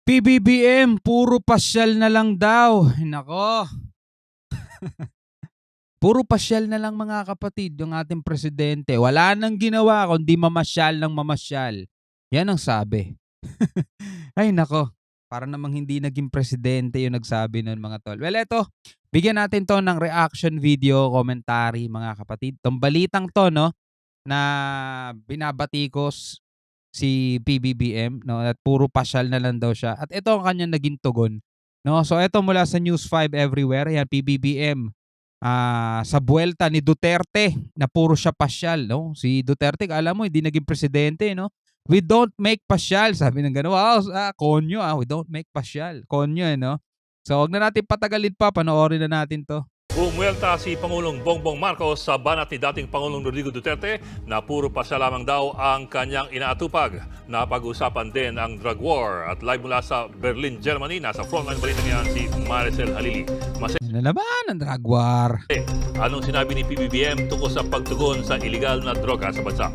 PBBM, puro pasyal na lang daw. Ay nako, puro pasyal na lang mga kapatid yung ating presidente. Wala nang ginawa kundi mamasyal ng mamasyal. Yan ang sabi. Ay nako, para namang hindi naging presidente yung nagsabi nun mga tol. Well, eto, bigyan natin to ng reaction video, commentary mga kapatid. Tong balitang to, no, na binabatikos si PBBM, no, at puro pasyal na lang daw siya. At ito ang kanyang naging tugon, no. So ito mula sa News 5 Everywhere, yan PBBM. Sa buwelta ni Duterte na puro siya pasyal, no. Si Duterte, alam mo, hindi naging presidente, no. We don't make pasyal, sabi ng gano'n. Wow, konyo we don't make pasyal. Konyo, no. So wag na natin patagalin pa, panoorin na natin 'to. Bumuelta si Pangulong Bongbong Marcos sa banat ni dating Pangulong Rodrigo Duterte na puro pa siya lamang daw ang kanyang inaatupag. Napag-usapan din ang drug war at live mula sa Berlin, Germany. Nasa frontline balita niyan si Maricel Halili. Ano naman ang drug war? Anong sinabi ni PBBM tungkol sa pagtugon sa iligal na droga sa bansa?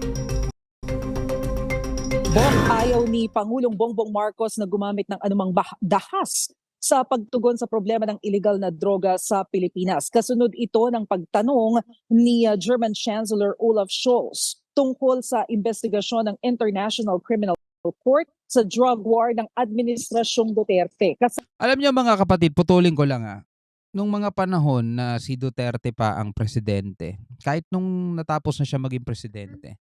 Ayaw ni Pangulong Bongbong Marcos na gumamit ng anumang dahas sa pagtugon sa problema ng illegal na droga sa Pilipinas. Kasunod ito ng pagtanong ni German Chancellor Olaf Scholz tungkol sa investigasyon ng International Criminal Court sa drug war ng Administrasyong Duterte. Alam niyo mga kapatid, putulin ko lang nung mga panahon na si Duterte pa ang presidente, kahit nung natapos na siya maging presidente,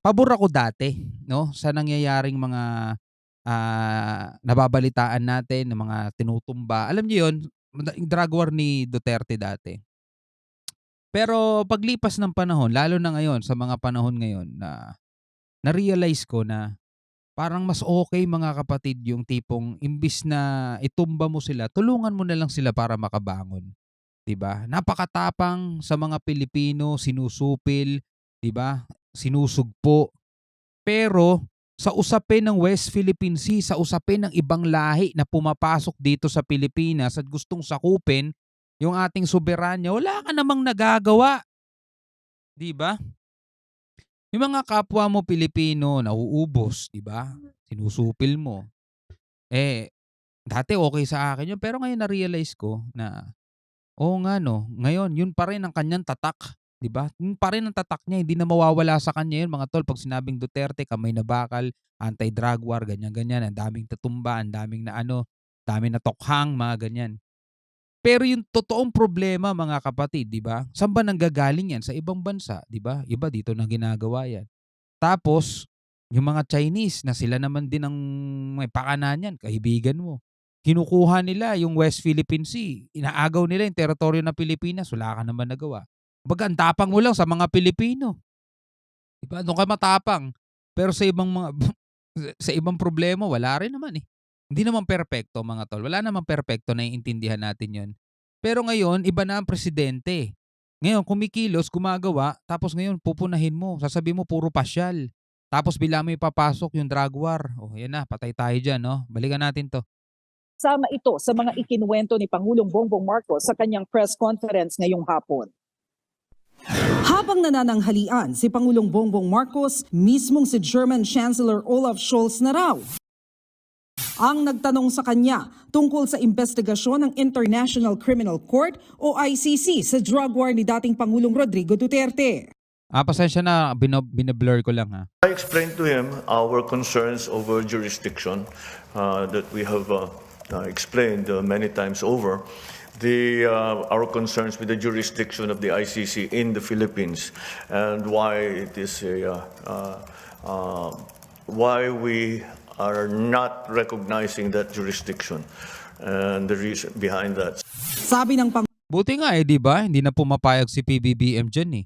pabor ako dati, no, sa nangyayaring mga nababalitaan natin ng mga tinutumba. Alam niyo 'yun, yung drug war ni Duterte dati. Pero paglipas ng panahon, lalo na ngayon sa mga panahon ngayon na-realize ko na parang mas okay mga kapatid yung tipong imbis na itumba mo sila, tulungan mo na lang sila para makabangon, 'di ba? Napakatapang sa mga Pilipino, sinusupil, 'di ba? Sinusugpo. Pero sa usapin ng West Philippine Sea, sa usapin ng ibang lahi na pumapasok dito sa Pilipinas at gustong sakupin yung ating soberanya, wala ka namang nagagawa, 'di ba? Yung mga kapwa mo Pilipino nauubos, 'di ba? Sinusupil mo. Eh, dati okay sa akin 'yun, pero ngayon na-realize ko na, oo nga 'no, ngayon 'yun pa rin ang kanyang tatak, 'di ba? 'Yun pa rin ang tatak niya, hindi na mawawala sa kanya 'yun mga tol 'pag sinabing Duterte, kamay na bakal, anti-drug war, ganyan-ganyan, ang daming tatumba, ang daming na daming na tokhang, mga ganyan. Pero yung totoong problema mga kapatid, 'di ba? Saan ba nanggagaling 'yan? Sa ibang bansa, 'di ba? Iba dito na ginagawa 'yan. Tapos yung mga Chinese na sila naman din ang may pakana niyan, kaibigan mo. Kinukuha nila yung West Philippine Sea, inaagaw nila yung teritoryo ng Pilipinas, wala ka naman nagawa. Kumbaga ang tapang mo lang sa mga Pilipino, 'di ba? Do'n ka matapang. Pero sa ibang mga sa ibang problema wala rin naman, eh. Hindi naman perpekto mga tol, wala namang perpekto, naiintindihan natin 'yun. Pero ngayon iba na ang presidente. Ngayon kumikilos, gumagawa, tapos ngayon pupunahin mo, sasabihin mo puro pasyal. Tapos bigla mo ipapasok yung drug war. Oh, 'yan na, patay tayo diyan, 'no? Balikan natin 'to. Sama ito sa mga ikinuwento ni Pangulong Bongbong Marcos sa kanyang press conference ngayong hapon. Habang nanananghalian si Pangulong Bongbong Marcos, mismong si German Chancellor Olaf Scholz na raw ang nagtanong sa kanya tungkol sa investigasyon ng International Criminal Court o ICC sa drug war ni dating Pangulong Rodrigo Duterte. Pasensya na, binablur ko lang, ha. I explained to him our concerns over jurisdiction that we have explained many times over. Our concerns with the jurisdiction of the ICC in the Philippines and why it is why we are not recognizing that jurisdiction and the reason behind that. Sabi ng Buti nga, 'di ba? Hindi na pumapayag si PBBM diyan, eh,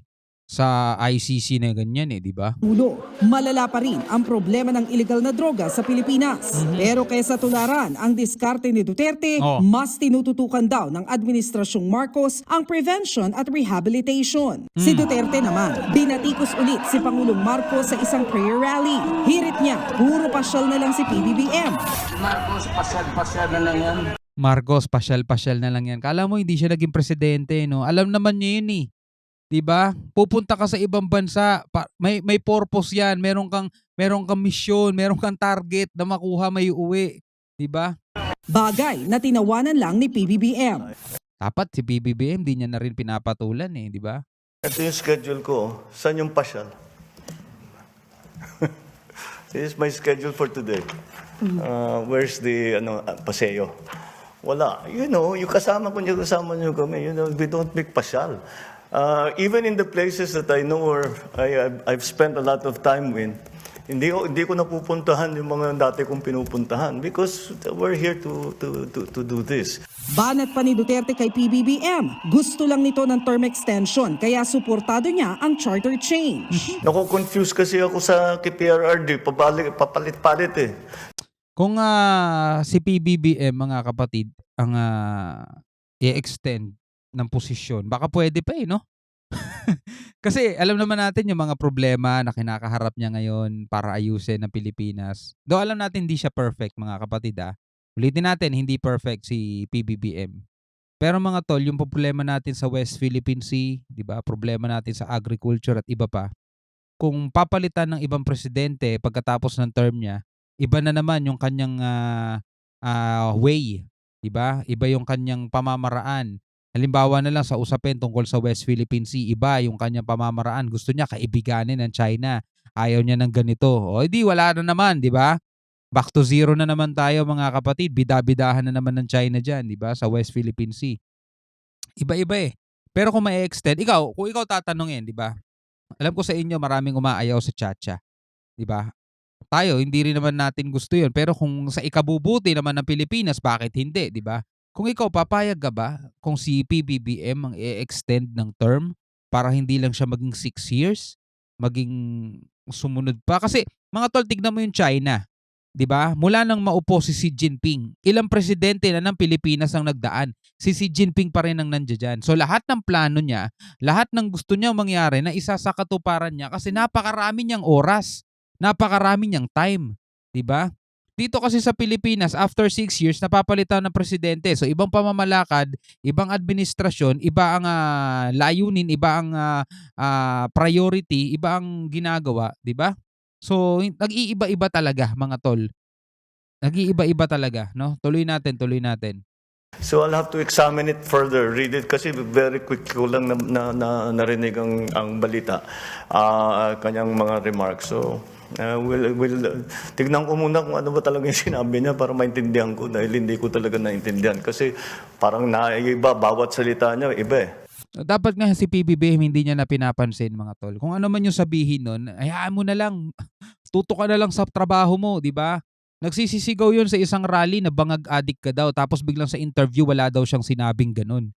sa ICC na ganyan, eh, 'di ba? Pangulo, malala pa rin ang problema ng illegal na droga sa Pilipinas. Pero kaysa tularan ang diskarte ni Duterte, mas tinututukan daw ng Administrasyong Marcos ang prevention at rehabilitation. Si Duterte naman, binatikos ulit si Pangulong Marcos sa isang prayer rally. Hirit niya, puro pasyal na lang si PBBM. Marcos, pasyal-pasyal na lang yan. Marcos, pasyal-pasyal na lang yan. Kala mo hindi siya naging presidente, no? Alam naman niya yun, eh. 'Di ba? Pupunta ka sa ibang bansa, may purpose 'yan, meron kang misyon, meron kang target na makuha, maiuwi, 'di ba? Bagay na tinawanan lang ni PBBM. Dapat si PBBM di niya na rin pinapatulan, 'di ba? Ito yung schedule ko. Saan yung pasyal? This is my schedule for today. Where's the paseo? Wala. Yung kasama niyo kami. We don't make pasyal. Even in the places that I know or I've spent a lot of time in, hindi ko napupuntahan yung mga dati kong pinupuntahan because we're here to do this. Banat pa ni Duterte kay PBBM. Gusto lang nito ng term extension kaya suportado niya ang charter change. Nako-confuse kasi ako sa KPRRD, papalit-palit eh. Kung si PBBM mga kapatid ang i-extend ng posisyon, baka pwede pa no? Kasi alam naman natin yung mga problema na kinakaharap niya ngayon para ayusin ng Pilipinas. Though alam natin hindi siya perfect mga kapatid Ulitin natin, hindi perfect si PBBM. Pero mga tol, yung problema natin sa West Philippine Sea, 'di ba? Problema natin sa agriculture at iba pa. Kung papalitan ng ibang presidente pagkatapos ng term niya, iba na naman yung kanyang way, 'di ba? Iba yung kanyang pamamaraan. Halimbawa na lang sa usapin tungkol sa West Philippine Sea, iba yung kanyang pamamaraan. Gusto niya kaibiganin ng China. Ayaw niya ng ganito. O di wala na naman, 'di ba? Back to zero na naman tayo mga kapatid. Bida-bidahan na naman ng China diyan, 'di ba? Sa West Philippine Sea. Iba-iba Pero kung mai-extend, kung ikaw tatanungin, 'di ba? Alam ko sa inyo maraming umaayaw sa tiyatsa, 'di ba? Tayo hindi rin naman natin gusto 'yon, pero kung sa ikabubuti naman ng Pilipinas, bakit hindi, 'di ba? Kung ikaw papayag ka ba kung si PBBM ang i-extend ng term para hindi lang siya maging 6 years, maging sumunod pa? Kasi mga tol, tignan mo yung China, 'di ba? Mula nang maupo si Xi Jinping, ilang presidente na ng Pilipinas ang nagdaan. Si Xi Jinping pa rin ang nandiyan. So lahat ng plano niya, lahat ng gusto niyang mangyari na isa sa katuparan niya kasi napakarami niyang oras, napakarami niyang time, 'di ba? Dito kasi sa Pilipinas, after 6 years, napapalitan ng presidente. So ibang pamamalakad, ibang administrasyon, iba ang layunin, iba ang priority, iba ang ginagawa, 'di ba? So nag-iiba-iba talaga mga tol. Nag-iiba-iba talaga, no? Tuloy natin. So I'll have to examine it further, read it kasi very quick ko lang narinig ang balita, kanyang mga remarks. So we'll tignan ko muna kung ano ba talaga yung sinabi niya para maintindihan ko dahil hindi ko talaga naintindihan kasi parang naiiba bawat salita niya, iba Dapat nga si PBBM hindi niya na pinapansin mga tol. Kung ano man yung sabihin nun, hayaan mo na lang. Tutok ka na lang sa trabaho mo, 'di ba? Nagsisisigaw 'yun sa isang rally na bangag addict ka daw tapos biglang sa interview wala daw siyang sinabing ganun.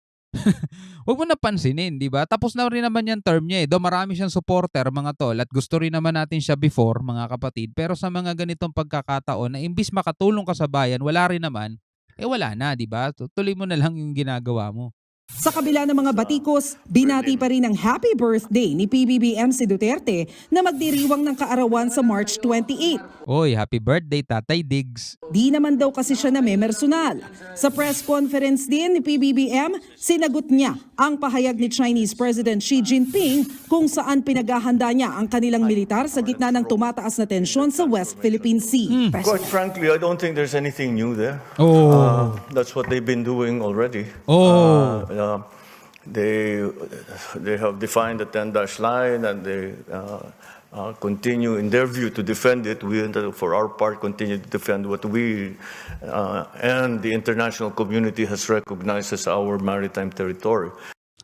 Huwag mo na pansinin, 'di ba? Tapos na rin naman yung term niya Though marami siyang supporter mga tol at gusto rin naman natin siya before mga kapatid. Pero sa mga ganitong pagkakataon na imbis makatulong ka sa bayan, wala rin naman, wala na, 'di ba? Tuloy mo na lang yung ginagawa mo. Sa kabila ng mga batikos, binati pa rin ng happy birthday ni PBBM si Duterte na magdiriwang ng kaarawan sa March 28. Oy, happy birthday Tatay Diggs. Di naman daw kasi siya namemersonal. Sa press conference din ni PBBM, sinagot niya ang pahayag ni Chinese President Xi Jinping kung saan pinaghahanda niya ang kanilang militar sa gitna ng tumataas na tensyon sa West Philippine Sea. Quite frankly, I don't think there's anything new there. That's what they've been doing already. They have defined the 10-dash line and they continue in their view to defend it. We, for our part, continue to defend what we and the international community has recognized as our maritime territory.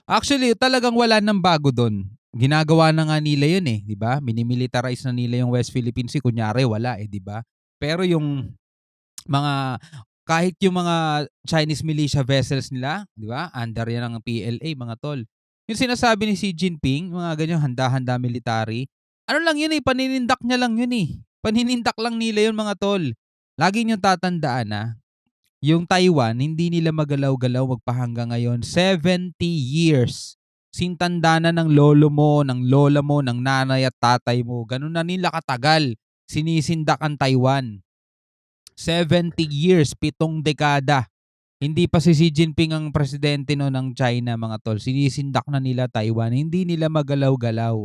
Actually, talagang wala nang bago doon. Ginagawa na nga nila 'yun di ba? Minimilitarize na nila yung West Philippine Sea, kunyari wala di ba? Pero yung mga kahit yung mga Chinese militia vessels nila, di ba? Under yan ng PLA, mga tol. Yung sinasabi ni Xi Jinping, mga ganyan handa-handa military, ano lang yun paninindak niya lang yun Paninindak lang nila yun mga tol. Lagi niyong tatandaan yung Taiwan, hindi nila magalaw-galaw magpahanggang ngayon. 70 years. Sintanda na ng lolo mo, ng lola mo, ng nanay at tatay mo. Ganun na nila katagal. Sinisindak ang Taiwan. 70 years, 7 dekada. Hindi pa si Xi Jinping ang presidente no ng China mga tol. Sinisindak na nila Taiwan. Hindi nila magalaw-galaw.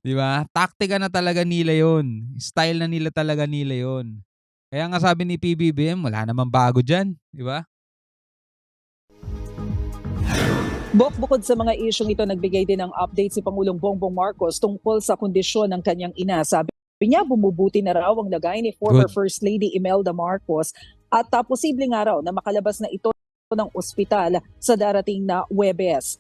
'Di ba? Taktika na talaga nila 'yon. Style na nila talaga nila 'yon. Kaya nga sabi ni PBBM, wala namang bago diyan, 'di ba? Bukod sa mga isyong ito, nagbigay din ng update si Pangulong Bongbong Marcos tungkol sa kondisyon ng kanyang ina. Sabi niya, bumubuti na raw ang lagay ni former Good. First Lady Imelda Marcos at posible nga raw na makalabas na ito ng ospital sa darating na Huwebes.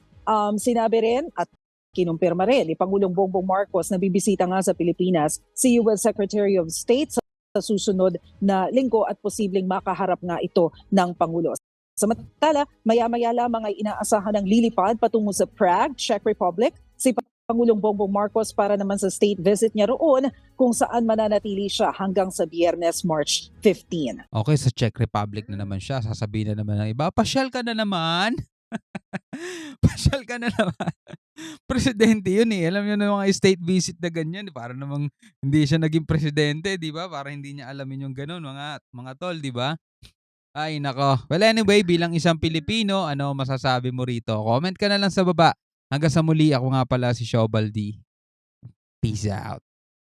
Sinabi rin at kinumpirma rin ni Pangulong Bongbong Marcos na bibisita nga sa Pilipinas si US Secretary of State sa susunod na linggo at posibleng makaharap nga ito ng Pangulo. Samantala, maya-maya lamang ay inaasahan ng lilipad patungo sa Prague, Czech Republic, si Pangulong Bongbong Marcos para naman sa state visit niya roon kung saan mananatili siya hanggang sa Biyernes, March 15. Okay, sa Czech Republic na naman siya. Sasabihin na naman ng iba, pasyal ka na naman. Pasyal ka na naman. Presidente yun eh. Alam niyo na mga state visit na ganyan. Para namang hindi siya naging presidente, di ba? Para hindi niya alamin yung ganun, mga tol, di ba? Ay, nako. Well, anyway, bilang isang Pilipino, ano masasabi mo rito? Comment ka na lang sa baba. Hanggang sa muli, ako nga pala si Shobaldi. Peace out.